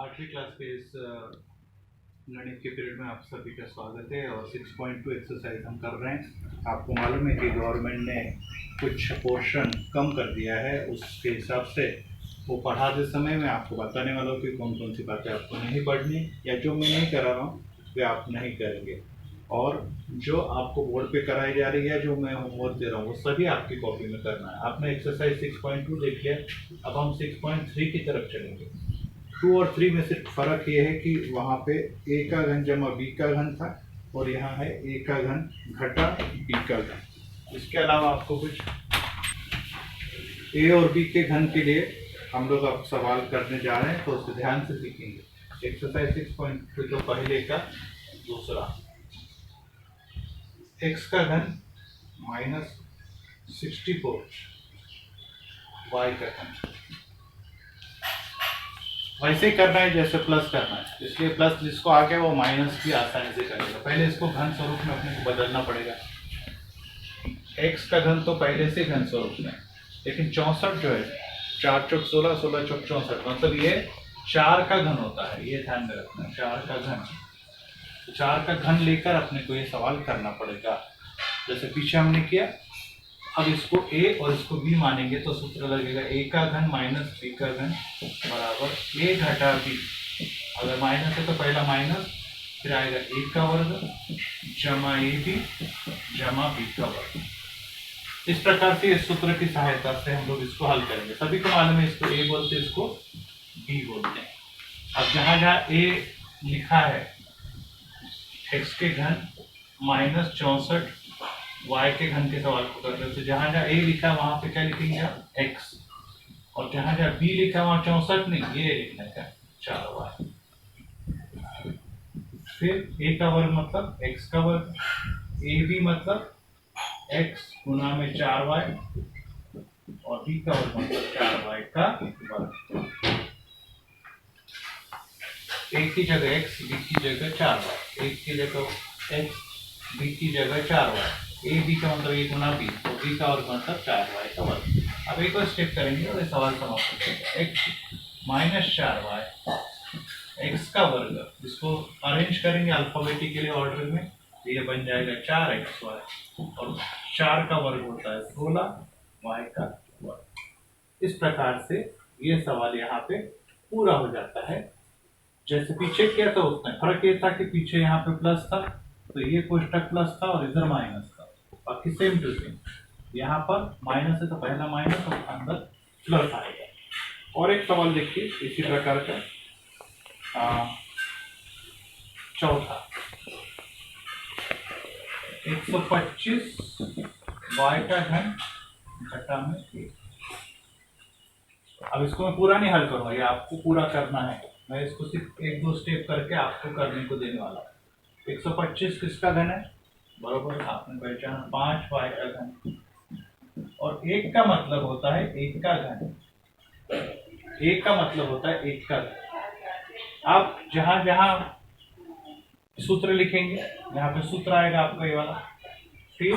आठवीं क्लास के इस गणित के पीरियड में आप सभी का स्वागत है। और 6.2 एक्सरसाइज हम कर रहे हैं। आपको मालूम है कि गवर्नमेंट ने कुछ पोर्शन कम कर दिया है, उसके हिसाब से वो पढ़ाते समय मैं आपको बताने वाला हूँ कि कौन कौन सी बातें आपको नहीं पढ़नी या जो मैं नहीं करा रहा हूँ वे आप नहीं करेंगे। और जो आपको बोर्ड पे कराई जा रही है, जो मैं होमवर्क दे रहा हूँ, वो सभी आपकी कॉपी में करना है। आपने एक्सरसाइज 6.2 देख लिया, अब हम 6.3 की तरफ चलेंगे। 2 और 3 में सिर्फ फर्क ये है कि वहाँ पे ए का घन जमा बी का घन था और यहाँ है ए का घन घटा बी का घन। इसके अलावा आपको कुछ ए और बी के घन के लिए हम लोग अब सवाल करने जा रहे हैं, तो उसे ध्यान से सीखेंगे। एक्सरसाइज 6.2 तो पहले का दूसरा, एक्स का घन -64 वाई का घन वैसे ही करना है जैसे प्लस करना है, इसलिए प्लस जिसको आ गया वो माइनस भी आसानी से करेगा। पहले इसको घन स्वरूप में अपने को बदलना पड़ेगा। एक्स का घन तो पहले से घन स्वरूप में, लेकिन 64 जो है 4 चौक 16, 16 चौक 64, मतलब ये 4 का घन होता है। ये ध्यान में रखना, 4 का घन। 4 का घन लेकर अपने को ये सवाल करना पड़ेगा, जैसे पीछे हमने किया। अब इसको a और इसको b मानेंगे तो सूत्र लगेगा a का घन माइनस b का घन बराबर a घटा b। अगर माइनस है तो पहला माइनस, फिर आएगा a का वर्ग जमा ab जमा b का वर्ग। इस प्रकार से इस सूत्र की सहायता से हम लोग इसको हल करेंगे। सभी को मालूम है इसको a बोलते हैं, इसको b बोलते हैं। अब जहां जहां a लिखा है x के घन -64 y के घन के सवाल को करते हैं, तो जहां जहां a लिखा वहां पे क्या लिखेंगे आप x, और जहां जहां b लिखा वहां 64 नहीं, ये लिखना है 4y। फिर a का वर्ग मतलब x का वर्ग, ab मतलब x गुना में 4y, और b का वर्ग मतलब 4y का वर्ग। एक की जगह x, b की जगह 4y, एक की जगह x, b की जगह 4y, ए बी का मतलब ये गुना बी, तो बी का वर्ग मतलब 4y का वर्ग। अब एक और स्टेप करेंगे और सवाल समाप्त करेंगे। x -4y x का वर्ग, इसको अरेंज करेंगे अल्फाबेटिकली ऑर्डर में, तो ये बन जाएगा 4xy, और 4 का वर्ग होता है 16 y का वर्ग। इस प्रकार से ये सवाल यहाँ पे पूरा हो जाता है। जैसे पीछे किया था उसमें फर्क ये था कि पीछे यहाँ पे प्लस था, तो ये कोष्टक प्लस था और इधर माइनस था, बाकी सेम टू सेम। यहाँ पर माइनस है तो पहला माइनस और अंदर प्लस आएगा। और एक सवाल देखिए इसी प्रकार का, चौथा, 125 y का घन घटा में 1। अब इसको मैं पूरा नहीं हल करूंगा, ये आपको पूरा करना है। मैं इसको सिर्फ 1-2 स्टेप करके आपको करने को देने वाला हूँ। 125 किसका घन है? बराबर आपने पहचाना 5y का घन, और 1 का मतलब होता है 1 का घन। 1 का मतलब होता है 1 का घन। आप जहां जहां सूत्र लिखेंगे, यहाँ पे सूत्र आएगा आपका ये वाला, फिर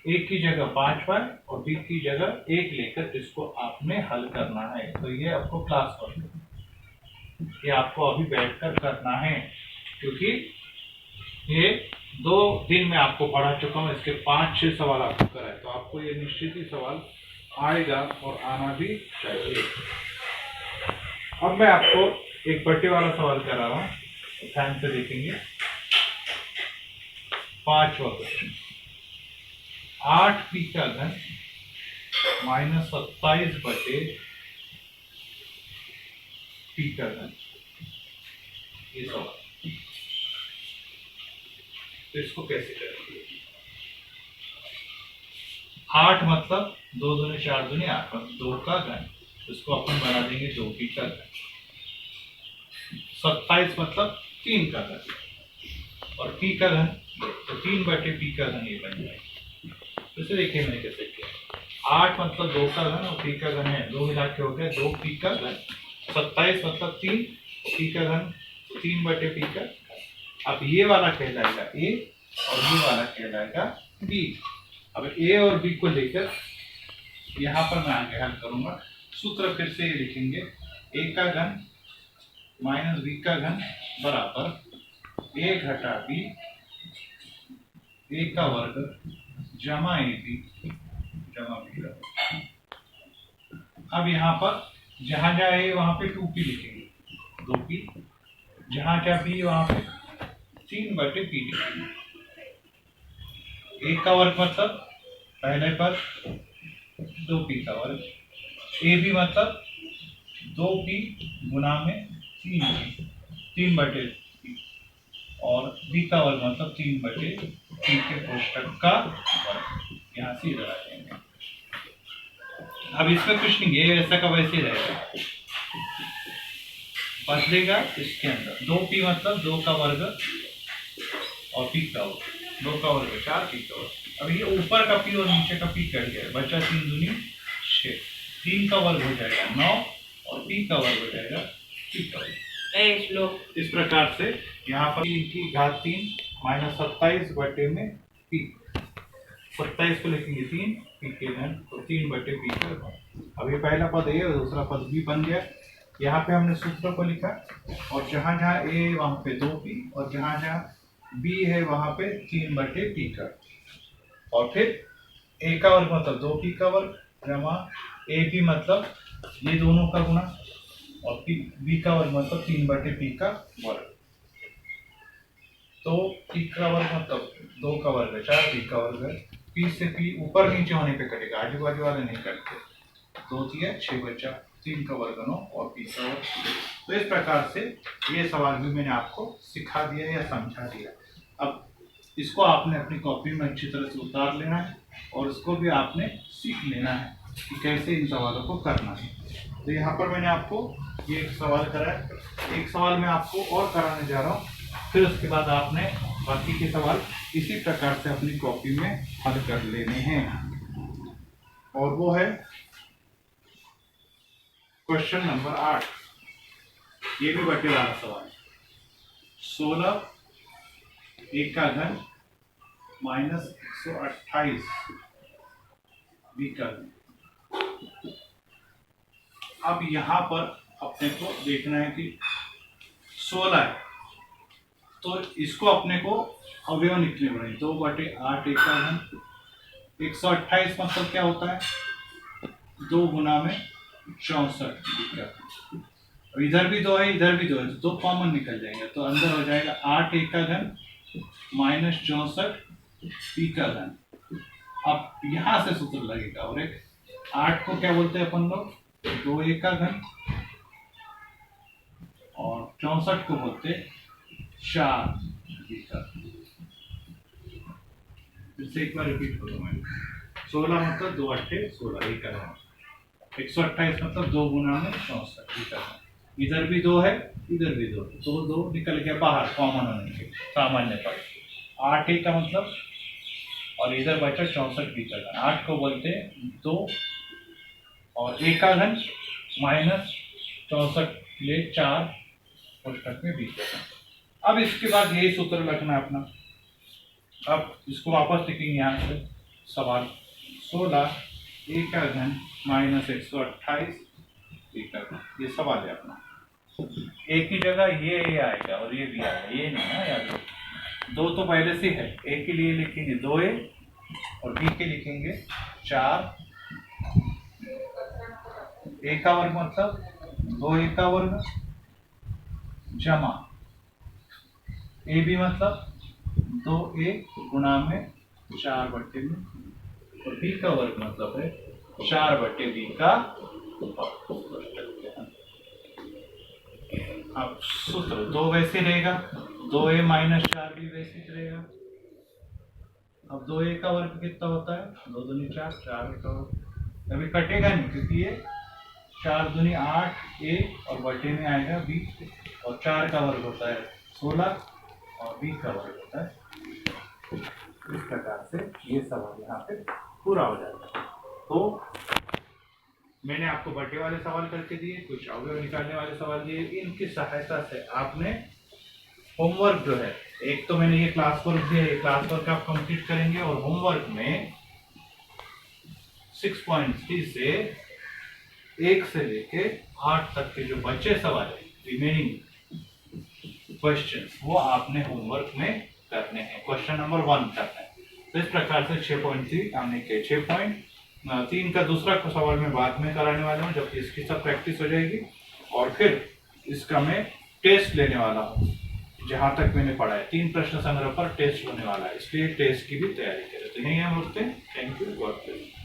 1 की जगह 5y और b की जगह 1 लेकर इसको आपने हल करना है। तो ये आपको क्लास वर्क, ये आपको अभी बैठकर करना है, क्योंकि ये 2 दिन में आपको पढ़ा चुका हूँ। इसके 5-6 सवाल आपको कराए, तो आपको ये निश्चित ही सवाल आएगा और आना भी चाहिए। अब मैं आपको एक बट्टे वाला सवाल करा रहा हूँ, ध्यान से देखेंगे। 5वां क्वेश्चन, 8p का घन -27 बटे p का घन, ये सवाल। तो इसको कैसे करेंगे? 8 मतलब 2 दूनी 4 दूनी 8, मतलब 2 का घन, इसको अपन बना देंगे 2p का घन। 27 मतलब 3 का घन, और p का घन तो 3 बटे p का घन ये बन जाएगा। तो इसे देखिए मैंने कैसे किया। 8 मतलब 2 का घन और p का घन है 2, मिला के हो गया 2p का घन। 27 मतलब 3, p का घन 3 बटे p का। अब ये वाला कहलाएगा a और ये वाला कहलाएगा b। अब a और b को लेकर यहाँ पर मैं आगे हल करूंगा। सूत्र फिर से ये लिखेंगे, a का घन माइनस बी का घन बराबर ए घटा बी, ए का वर्ग जमा ए बी जमा बी का वर्ग। अब यहाँ पर जहां जहाँ ए वहां पे 2p लिखेंगे, 2p, जहां जहाँ बी वहां पे 3/p लिखेंगे। ए का वर्ग मतलब पहले पर 2p का वर्ग, ए बी मतलब 2p गुना में 3p, 3/p, और बी का वर्ग मतलब 3/p के कोष्टक का वर्ग। यहाँ से इधर आ जाएंगे। अब इसमें कुछ नहीं, ये ऐसा का वैसे ही रहेगा, बदलेगा इसके अंदर 2p मतलब 2 का वर्ग और p का वर्ग, 2 का वर्ग 4p का वर्ग। अब ये ऊपर का p और नीचे का p कट गया, बचा 3 दूनी 6, 3 का वर्ग हो जाएगा 9 और p का वर्ग हो जाएगा p का वर्ग। इस प्रकार से यहाँ पर की घात 3 माइनस 27/p, 27 को लिखेंगे 3 p के घन, तो 3/p का घन। अब ये पहला पद ए और दूसरा पद b बन गया। यहाँ पे हमने सूत्र को लिखा, और जहां जहां ए वहां पे 2p और जहां जहां b है वहां पे 3/p का, और फिर a का वर्ग मतलब 2p का वर्ग जमा ab मतलब ये दोनों का गुणा, और b का वर्ग मतलब 3/p का वर्ग। तो p का वर्ग मतलब 2 का वर्ग है 4, p का वर्ग है, p से p ऊपर नीचे होने पे कटेगा, आजू बाजू वाले नहीं कटते, 2 दिया 6 बचा, 3 का वर्ग 9 और p का वर्ग। तो इस प्रकार से ये सवाल भी मैंने आपको सिखा दिया या समझा दिया। अब इसको आपने अपनी कॉपी में अच्छी तरह से उतार लेना है, और इसको भी आपने सीख लेना है कि कैसे इन सवालों को करना है। तो यहाँ पर मैंने आपको ये एक सवाल कराया, एक सवाल मैं आपको और कराने जा रहा हूँ, फिर उसके बाद आपने बाकी के सवाल इसी प्रकार से अपनी कॉपी में हल कर लेने हैं। और वो है क्वेश्चन नंबर 8, ये भी बटे वाला सवाल, 16 ए का घन माइनस 128 बी का घन। अब यहाँ पर अपने को देखना है कि 16 है, तो इसको अपने को अवयव निकले पड़ेंगे, 2/8 ए का घन, 128 मतलब क्या होता है 2 गुना में 64 बी का घन। इधर भी 2 है इधर भी 2 है, तो 2 कॉमन निकल जाएंगे, तो अंदर हो जाएगा 8 ए का घन माइनस 64 पी का घन। अब यहां से सूत्र लगेगा, और एक 8 को क्या बोलते हैं अपन लोग 2 ए का घन, और 64 को बोलते 4 बी का। फिर से एक बार रिपीट करूँ मैं, 16 मतलब 2 8 16 ए का घन, 128 मतलब 2 गुना में 64 बी का घन। इधर भी 2 है इधर भी 2, तो 2 निकल गया बाहर कॉमन होने के सामान्य पर। 8 ए का मतलब, और इधर बचा 64 बी का घन, 8 को बोलते 2 और ए का घन माइनस 64 ले 4 कोष्ठक में बी का घन। अब इसके बाद यही सूत्र रखना है अपना। अब इसको वापस लिखेंगे यहाँ से, सवाल 16 ए का घन माइनस 128 बी का घन, ये सवाल है अपना। ए की जगह ये आएगा और ये भी आएगा, ये नहीं ना याद, 2 तो पहले से है, ए के लिए लिखेंगे 2a और बी के लिखेंगे 4। ए का वर्ग मतलब 2a का वर्ग जमा ए बी मतलब 2a गुना में 4/में, और बी का वर्ग मतलब है 4/b का। अब सूत्र 2 वैसे रहेगा, 2a माइनस 4b वैसे रहेगा। अब 2a का वर्ग कितना होता है 2 दूनी 4, 4 का वर्ग अभी कटेगा नहीं, क्योंकि ये 4 दूनी 8 a और बटे में आएगा b, और 4 का वर्ग होता है 16 और b का वर्ग होता है। इस प्रकार से ये सवाल यहाँ पे पूरा हो जाता है। तो मैंने आपको बटे वाले सवाल करके दिए, कुछ अवयव निकालने वाले सवाल दिए, इनकी सहायता से आपने होमवर्क जो है, एक तो मैंने ये क्लास वर्क दिया, ये क्लास वर्क आप कंप्लीट करेंगे, और होमवर्क में 6.3 से 1 से लेके 8 तक के जो बचे सवाल है, रिमेनिंग क्वेश्चंस वो आपने होमवर्क में करने हैं, क्वेश्चन नंबर 1 करना है। तो इस प्रकार से 6 पॉइंट थी हमने के 6 पॉइंट 3 का दूसरा सवाल मैं बाद में कराने वाला हूँ जब इसकी सब प्रैक्टिस हो जाएगी, और फिर इसका मैं टेस्ट लेने वाला हूँ। जहाँ तक मैंने पढ़ा है 3 प्रश्न संग्रह पर टेस्ट होने वाला है, इसलिए टेस्ट की भी तैयारी करें। तो यही हम रुकते हैं। Thank you, God bless.